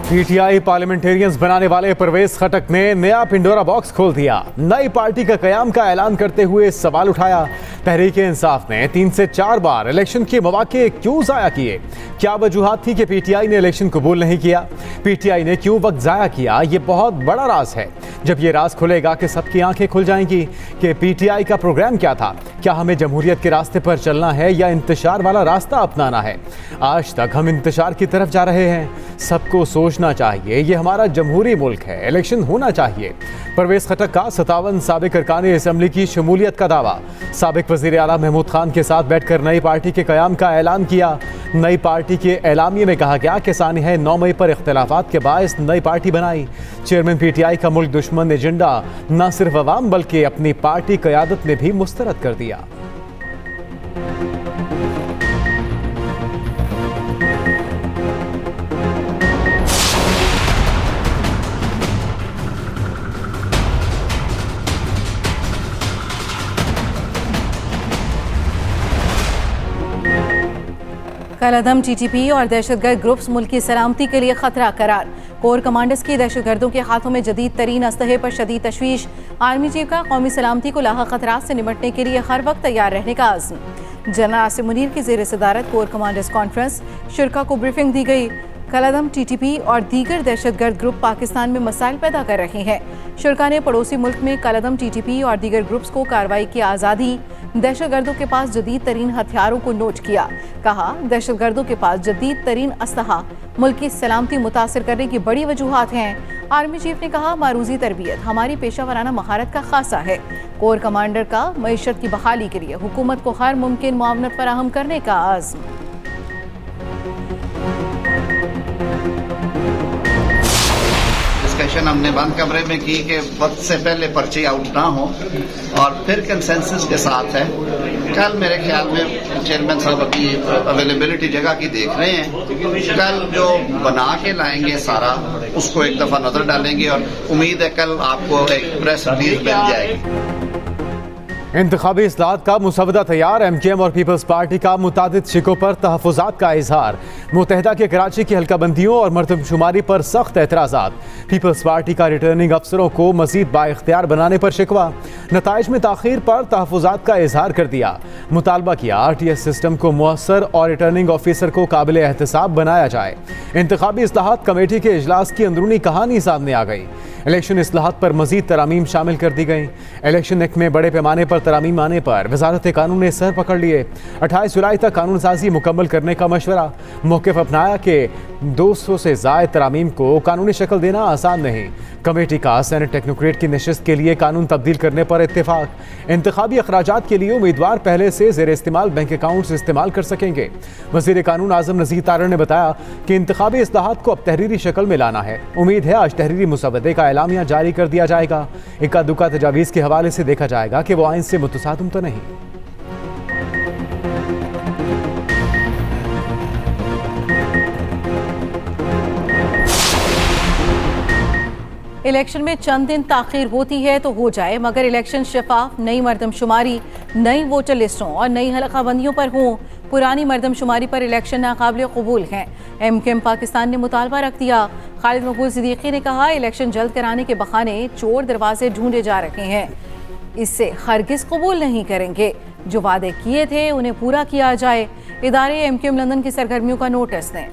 PTI parliamentarians बनाने वाले परवेज खटक ने नया पिंडोरा बॉक्स खोल दिया। नई पार्टी का कयाम का ऐलान करते हुए सवाल उठाया, तहरीक इंसाफ ने 3 से 4 बार इलेक्शन के मौके क्यों जाया किए? क्या वजूहात थी कि पीटीआई ने इलेक्शन कबूल नहीं किया? पीटीआई ने क्यों वक्त जाया किया? ये बहुत बड़ा राज है। जब ये राज खुलेगा कि सबकी आंखें खुल जाएंगी कि पीटीआई का प्रोग्राम क्या था। क्या हमें जमहूरियत के रास्ते पर चलना है या इंतशार वाला रास्ता अपनाना है? आज तक हम इंतशार की तरफ जा रहे हैं। सबको सोचना चाहिए, ये हमारा जमहूरी मुल्क है, इलेक्शन होना चाहिए। परवेज खटक का 57 साबिक अरकान असम्बली की शमूलियत का दावा। साबिक वज़ीर आला महमूद खान के साथ बैठकर नई पार्टी के कयाम का ऐलान किया। नई पार्टी के ऐलामिये में कहा गया कि सानिह 9 मई पर इख्तिलाफात के बायस नई पार्टी बनाई। चेयरमैन पीटीआई का मुल्क दुश्मन एजेंडा न सिर्फ अवाम बल्कि अपनी पार्टी क़यादत ने भी मुस्तरद कर दिया। कलअदम टीटीपी और दहशतगर्द ग्रुप्स मुल्क की सलामती के लिए खतरा करार। कोर कमांडर्स की दहशतगर्दों के हाथों में जदीद तरीन असलहे पर शदीद तशवीश। आर्मी चीफ का कौमी सलामती को लाहा खतरात से निपटने के लिए हर वक्त तैयार रहने का आज़म। जनरल आसिम मुनीर की ज़ेर सदारत कोर कमांडर्स कॉन्फ्रेंस, शुरा को ब्रीफिंग दी गई। कलअदम टीटीपी और दीगर दहशतगर्द ग्रुप पाकिस्तान में मसाइल पैदा कर रहे हैं। शुरा ने पड़ोसी मुल्क में कलअदम टीटीपी और दीगर ग्रुप्स को कार्रवाई की आज़ादी, दहशतगर्दों के पास जदीद तरीन हथियारों को नोट किया। कहा, दहशतगर्दों के पास जदीद तरीन असलहा मुल्क की सलामती मुतासर करने की बड़ी वजूहात हैं। आर्मी चीफ ने कहा, मारूजी तरबियत हमारी पेशा वराना महारत का खासा है। कोर कमांडर का मईशत की बहाली के लिए हुकूमत को हर मुमकिन मुआवनत फराहम करने का आज़म। डिस्कशन हमने बंद कमरे में की कि वक्त से पहले पर्ची आउट ना हो और फिर कंसेंसस के साथ है। कल मेरे ख्याल में चेयरमैन साहब अभी अवेलेबिलिटी जगह की देख रहे हैं। कल जो बना के लाएंगे सारा उसको एक दफा नजर डालेंगे और उम्मीद है कल आपको एक प्रेस रिलीज मिल जाएगी। इंतखाबी इस्लाहात का मुसवदा तैयार। MKM और पीपल्स पार्टी का मुतादिद शिकों पर तहफ़्फ़ुज़ात का इजहार। मुत्तहिदा के कराची की हल्काबंदियों और मरदमशुमारी पर सख्त एतराज़ात। पीपल्स पार्टी का रिटर्निंग अफसरों को मज़ीद बाइख्तियार बनाने पर शिकवा। नताइज में ताख़ीर पर तहफ़्फ़ुज़ात का इजहार कर दिया। मुतालबा किया RTS सिस्टम को मुअस्सर और रिटर्निंग ऑफिसर को काबिल एहतसाब बनाया जाए। इंतखाबी इस्लाहात कमेटी के इजलास की अंदरूनी कहानी सामने आ गई। इलेक्शन इस्लाहात पर मज़ीद तरामीम शामिल कर दी गई। इलेक्शन एक्ट में बड़े पैमाने पर तरामीम आने पर वजारत कानून ने सर पकड़ लिए। 28 जुलाई तक कानून साजी मुकम्मल करने का मशवरा। मौक़िफ़ अपनाया कि 200 से ज़ायद तरामीम को कानूनी शक्ल देना आसान नहीं। कमेटी का सेनेट टेक्नोक्रेट की नशिस्त के लिए कानून तब्दील करने पर इत्तेफाक। इंतखाबी अखराजात के लिए उम्मीदवार पहले से ज़ेर इस्तेमाल बैंक अकाउंट्स इस्तेमाल कर सकेंगे। वज़ीर कानून आज़म नज़ीर तारड़ ने बताया कि इंतखाबी इस्लाहात को अब तहरीरी शक्ल में लाना है। उम्मीद है आज तहरीरी मुसवदे का एलामिया जारी कर दिया जाएगा। इक्का दुक्का तजावीज़ के हवाले से देखा जाएगा कि वो आइन से मुतसादम तो नहीं। इलेक्शन में चंद दिन ताखीर होती है तो हो जाए, मगर इलेक्शन शफाफ, नई मरदमशुमारी, नई वोटर लिस्टों और नई हलकाबंदियों पर हो। पुरानी मरदमशुमारी पर इलेक्शन नाकाबिल कबूल हैं। MKM पाकिस्तान ने मुतालबा रख दिया। खालिद मकबूल सिद्दीकी ने कहा, इलेक्शन जल्द कराने के बहाने चोर दरवाजे ढूंढे जा रहे हैं। इससे हरगिज कबूल नहीं करेंगे। जो वादे किए थे उन्हें पूरा किया जाए। इदारे MKM लंदन की सरगर्मियों का नोटिस दें।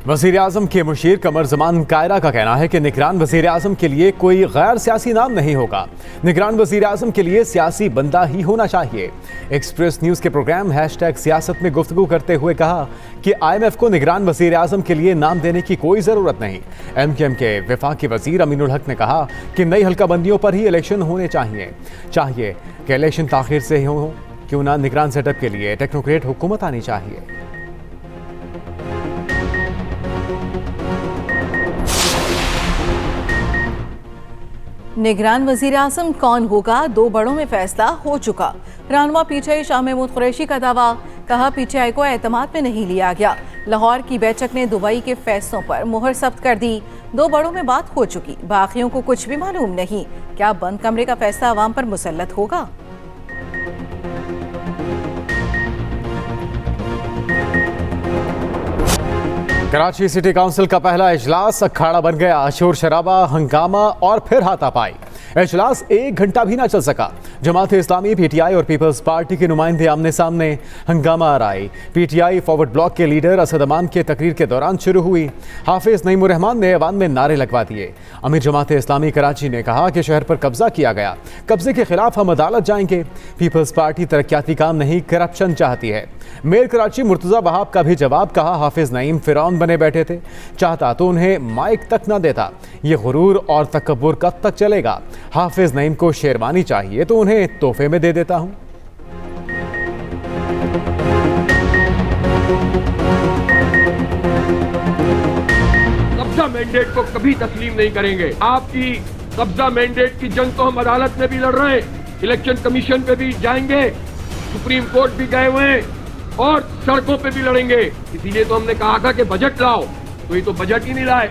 वज़ीर आज़म के मुशीर कमर ज़मान कायरा का कहना है कि निगरान वज़ीर आज़म के लिए कोई गैर सियासी नाम नहीं होगा। निगरान वज़ीर आज़म के लिए सियासी बंदा ही होना चाहिए। एक्सप्रेस न्यूज़ के प्रोग्राम #सियासत में गुफ्तगू करते हुए कहा कि IMF को निगरान वज़ीर आज़म के लिए नाम देने की कोई ज़रूरत नहीं। MKM के वफाकी वज़ीर अमीनुल हक ने कहा कि नई हल्काबंदियों पर ही इलेक्शन होने चाहिए कि इलेक्शन ताख़ीर से हो क्यों ना, निगरान सेटअप के लिए टेक्नोक्रेट हुकूमत आनी चाहिए। निगरान वज़ीर आज़म कौन होगा, 2 बड़ों में फैसला हो चुका। रहनुमा PTI शाह महमूद कुरैशी का दावा। कहा, PTI को एतमाद में नहीं लिया गया। लाहौर की बैठक ने दुबई के फैसलों पर मुहर सख्त कर दी। 2 बड़ों में बात हो चुकी, बाकियों को कुछ भी मालूम नहीं। क्या बंद कमरे का फैसला अवाम पर मुसल्लत होगा? कराची सिटी काउंसिल का पहला इजलास अखाड़ा बन गया। शोर शराबा, हंगामा और फिर हाथापाई। इजलास 1 घंटा भी ना चल सका। जमात इस्लामी, पीटीआई और पीपल्स पार्टी के नुमाइंदे आमने सामने, हंगामा आराई। पीटीआई फॉरवर्ड ब्लॉक के लीडर असद अमान के तकरीर के दौरान शुरू हुई। हाफिज नईमुर रहमान ने ऐवान में नारे लगवा दिए। अमीर जमात इस्लामी कराची ने कहा कि शहर पर कब्जा किया गया, कब्जे के खिलाफ हम अदालत जाएंगे। पीपल्स पार्टी तरक्याती काम नहीं, करप्शन चाहती है। मेयर कराची मुर्तजा वहाब का भी जवाब, कहा हाफिज नईम फिरौन बने बैठे थे, चाहता तो उन्हें माइक तक न देता। ये गुरूर और तकब्बुर कब तक चलेगा? हाफिज नईम को शेरवानी चाहिए तो उन्हें तोहफे में दे देता हूं। कब्जा मैंडेट को कभी तस्लीम नहीं करेंगे। आपकी कब्जा मैंडेट की जंग तो हम अदालत में भी लड़ रहे हैं, इलेक्शन कमीशन पे भी जाएंगे, सुप्रीम कोर्ट भी गए हुए हैं और सड़कों पे भी लड़ेंगे। इसीलिए तो हमने कहा था कि बजट लाओ, तो ये तो बजट ही नहीं लाए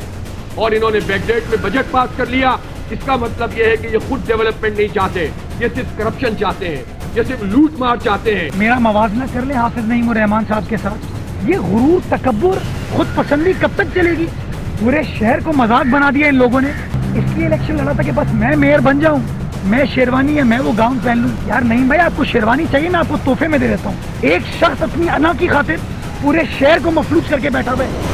और इन्होंने बैकडेट में बजट पास कर लिया। इसका मतलब ये है कि ये खुद डेवलपमेंट नहीं चाहते, ये सिर्फ करप्शन चाहते हैं, ये सिर्फ लूट मार चाहते हैं। मेरा मवाजना कर ले हाफिज नईम और रहमान साहब के साथ। ये गुरूर, तकब्बुर, खुद पसंदी कब तक चलेगी? पूरे शहर को मजाक बना दिया इन लोगों ने। इसलिए इलेक्शन लड़ा था कि बस मैं मेयर बन जाऊं, मैं शेरवानी है, मैं वो गाउन पहन लूं। यार नहीं भाई, आपको शेरवानी चाहिए, मैं आपको तोहफे में दे देता हूँ। एक शख्स अपनी अना की खातिर पूरे शहर को मफलूज करके बैठा हुआ है।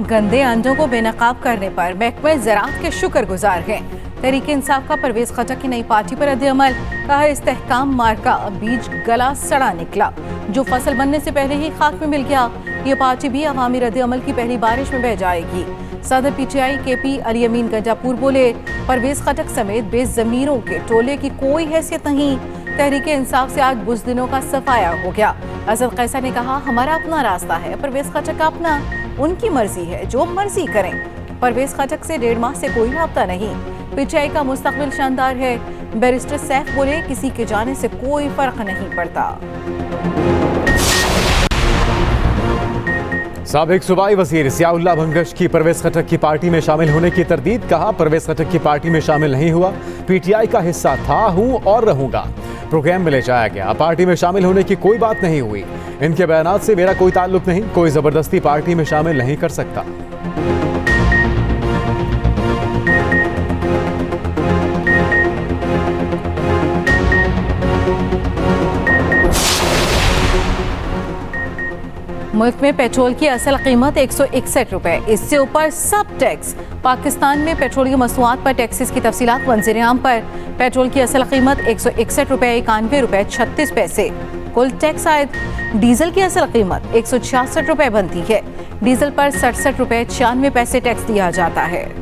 गंदे अंडों को बेनकाब करने पर महकमे ज़राअत के शुक्रगुजार हैं। तहरीक इंसाफ का परवेज खटक की नई पार्टी पर रद्द-ए-अमल, कहा इस्तेहकाम मार्का बीज गला सड़ा निकला, जो फसल बनने से पहले ही खाक में मिल गया। ये पार्टी भी अवामी रद्द-ए-अमल की पहली बारिश में बह जाएगी। सदर पीटीआई केपी अली अमीन गंजापुर बोले, परवेज खटक समेत बेज़मीरों के टोले की कोई हैसियत नहीं। तहरीक इंसाफ से आज बुज़दिलों का सफाया हो गया। असद कैसर ने कहा, हमारा अपना रास्ता है, परवेज खटक का अपना, उनकी मर्जी है, जो मर्जी करें। परवेज खटक से 1.5 माह से कोई राब्ता नहीं। पीटीआई का मुस्तकबिल शानदार है। बैरिस्टर सैफ बोले, किसी के जाने से कोई फर्क नहीं पड़ता। साबिक सूबाई वजीर ज़ियाउल्लाह भंगश की परवेज खटक की पार्टी में शामिल होने की तरदीद, कहा परवेज खटक की पार्टी में शामिल नहीं हुआ, पीटीआई का हिस्सा था, हूं और रहूंगा। प्रोग्राम में ले जाया गया, पार्टी में शामिल होने की कोई बात नहीं हुई। इनके बयानात से मेरा कोई ताल्लुक नहीं, कोई जबरदस्ती पार्टी में शामिल नहीं कर सकता। मुल्क में पेट्रोल की असल कीमत 161 रुपए, इससे ऊपर सब टैक्स। पाकिस्तान में पेट्रोलियम मसनूआत पर टैक्सेस की तफसीलात वज़ीर-ए-आज़म पर। पेट्रोल की असल कीमत 161 रुपए 91 रुपए 36 पैसे। कुल टैक्स आयद। डीजल की असल कीमत 166 रुपए बनती है। डीजल पर 67 रुपए 96 पैसे टैक्स दिया जाता है।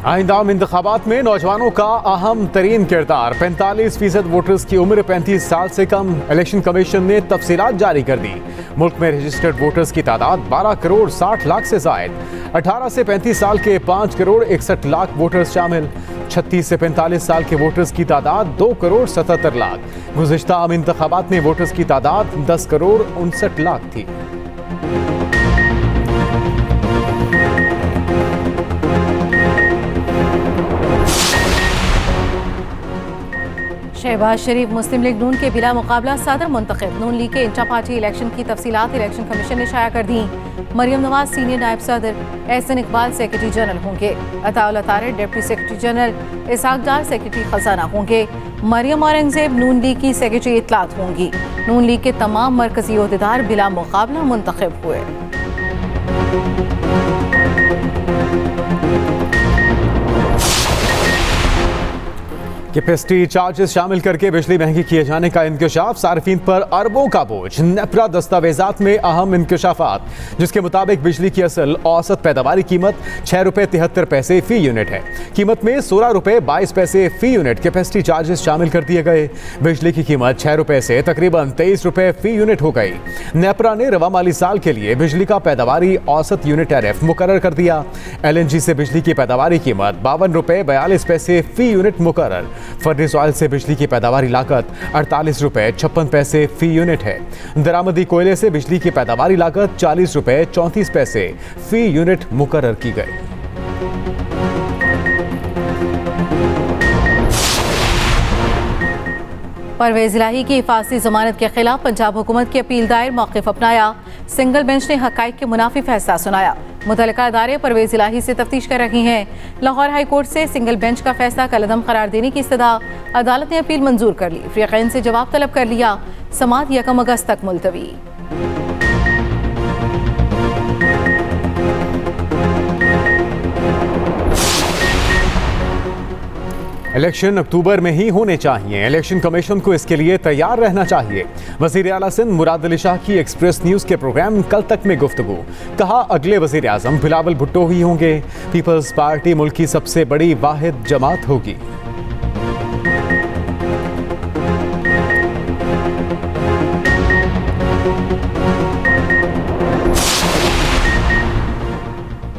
आइंदा इंतखाबात में नौजवानों का अहम तरीन किरदार। 45% वोटर्स की उम्र 35 साल से कम। इलेक्शन कमीशन ने तफसीलात जारी कर दी। मुल्क में रजिस्टर्ड वोटर्स की तादाद 12 करोड़ 60 लाख से जायद। 18 से 35 साल के 5 करोड़ 61 लाख वोटर्स शामिल। 36 से 45 साल के वोटर्स की तादाद 2 करोड़ 77 लाख। गुज़िश्ता आम इंतखाबात में वोटर्स की तादाद 10 करोड़ 59 लाख थी। शहबाज शरीफ मुस्लिम लीग नून के बिला मुकाबला सदर मुंतखब। नून लीग के इंटर पार्टी इलेक्शन की तफसीलात इलेक्शन कमीशन ने शाया कर दी। मरियम नवाज सीनियर नायब सदर, एहसन इकबाल सेक्रेटरी जनरल होंगे। Ataullah Tariq deputy secretary general, Ishaq Dar secretary खजाना होंगे। मरियम औरंगजेब नून लीग की सेक्रेटरी इत्तलात होंगी। नून लीग के तमाम मरकजी ओहदेदार बिला मुकाबला मुंतखब हुए। कैपेसिटी चार्जेस शामिल करके बिजली महंगी किए जाने का इंकशाफ, सार्फिन पर अरबों का बोझ। नेपरा दस्तावेजात में अहम इंकशाफात, जिसके मुताबिक बिजली की असल औसत पैदावारी कीमत 6 रुपए 73 पैसे फी यूनिट है। कीमत में 16 रुपए 22 पैसे फी यूनिट कैपेसिटी चार्जेस शामिल कर दिए गए। बिजली की कीमत 6 रुपए से तकरीबन 23 रुपए फी यूनिट हो गई। नेपरा ने रवा माली साल के लिए बिजली का पैदावारी औसत यूनिट टैरिफ मुकर्रर कर दिया। LNG से बिजली की पैदावारी कीमत 52 रुपए 42 पैसे फी यूनिट मुकर्रर। फर्नेस ऑयल से बिजली की पैदावारी लागत 48 रुपए 56 पैसे फी यूनिट है। दरामदी कोयले से बिजली की पैदावारी लागत 40 रुपए 34 पैसे फी यूनिट मुकर्रर की गई। परवेज इलाही की हिफाजती जमानत के खिलाफ पंजाब हुकूमत की अपील दायर, मौक़िफ़ अपनाया। सिंगल बेंच ने हक़ाइक़ के मुनाफी फैसला सुनाया। मुतल्लिका अदारे परवेज इलाही से तफ्तीश कर रही हैं। लाहौर हाई कोर्ट से सिंगल बेंच का फैसला कलअदम करार देने की इस्तदा अदालत ने अपील मंजूर कर ली। फ़रीक़ैन से जवाब तलब कर लिया। समाअत 1 अगस्त तक मुलतवी। इलेक्शन अक्टूबर में ही होने चाहिए। इलेक्शन कमीशन को इसके लिए तैयार रहना चाहिए। वज़ीर आला सिंध मुराद अली शाह की एक्सप्रेस न्यूज़ के प्रोग्राम कल तक में गुफ्तगू। कहा अगले वज़ीर आज़म बिलावल भुट्टो ही होंगे। पीपल्स पार्टी मुल्क की सबसे बड़ी वाहिद जमात होगी।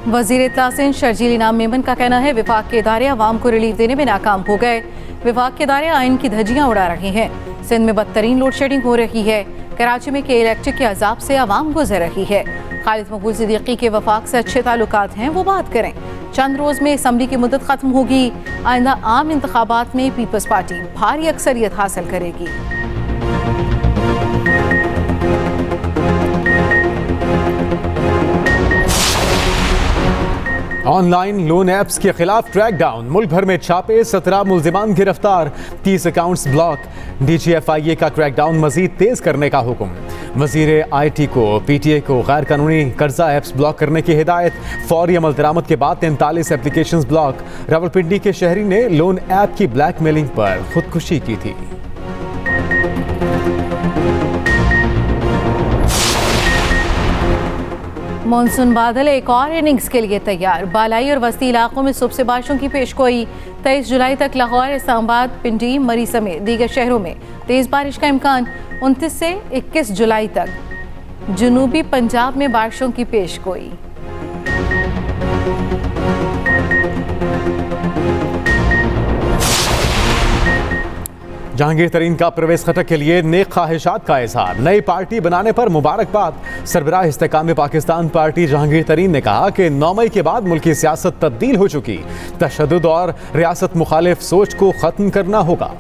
वज़ीर इत्तला सिंध शर्जील इनाम मेमन का कहना है विफाक के इदारे अवाम को रिलीफ देने में नाकाम हो गए। विफाक के इदारे आइन की धज्जियां उड़ा रहे हैं। सिंध में बदतरीन लोड शेडिंग हो रही है। कराची में के इलेक्ट्रिक के अजाब से अवाम गुजर रही है। खालिद मकबूल सिद्दीकी के वफाक से अच्छे ताल्लुकात हैं, वो बात करें। चंद रोज़ में असम्बली की मुद्दत ख़त्म होगी। आइंदा आम इंतखाबात में पीपल्स पार्टी भारी अक्सरियत हासिल करेगी। ऑनलाइन लोन ऐप्स के खिलाफ ट्रैक डाउन। मुल्क भर में छापे, 17 मुल्जिमान गिरफ्तार, 30 अकाउंट्स ब्लॉक। DGFIA का क्रैकडाउन मजीद तेज करने का हुक्म। वजीर IT को PTA को गैर कानूनी कर्जा ऐप्स ब्लॉक करने की हिदायत। फौरी अमल दरामद के बाद 43 एप्लीकेशंस ब्लॉक। रावलपिंडी के शहरी ने लोन ऐप की ब्लैकमेलिंग पर खुदकुशी की थी। मानसून बादल एक और इनिंग्स के लिए तैयार। बालाई और वस्ती इलाकों में सुबह से बारिशों की पेशगोई। 23 जुलाई तक लाहौर, इस्लामाबाद, पिंडी, मरी समेत दीगर शहरों में तेज़ बारिश का इम्कान। 29 से 21 जुलाई तक जनूबी पंजाब में बारिशों की पेशगोई। जहांगीर तरीन का परवेज खटक के लिए नेक ख्वाहिशात का इजहार। नई पार्टी बनाने पर मुबारकबाद। सरबराह इस्तेकाम पाकिस्तान पार्टी जहांगीर तरीन ने कहा कि 9 मई के बाद मुल्की सियासत तब्दील हो चुकी। तशद्दुद और रियासत मुखालिफ सोच को ख़त्म करना होगा।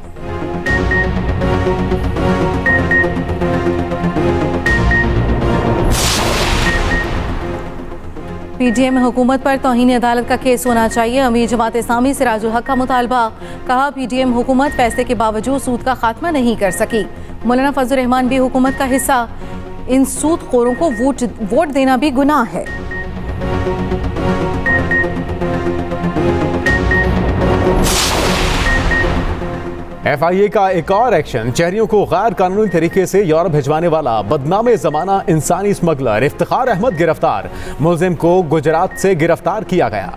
PTM में हुकूमत पर तौहीन अदालत का केस होना चाहिए। अमीर जमात इस्लामी सिराजुल हक का मुतालबा। कहा PTM हुकूमत फैसले के बावजूद सूद का खात्मा नहीं कर सकी। मौलाना फजल रहमान भी हुकूमत का हिस्सा। इन सूद खोरों को वोट देना भी गुनाह है। FIA का एक और एक्शन। शहरियों को गैर कानूनी तरीके से यूरोप भिजवाने वाला बदनामे ज़माना इंसानी स्मगलर इफ्तिखार अहमद गिरफ्तार। मुलजिम को गुजरात से गिरफ्तार किया गया।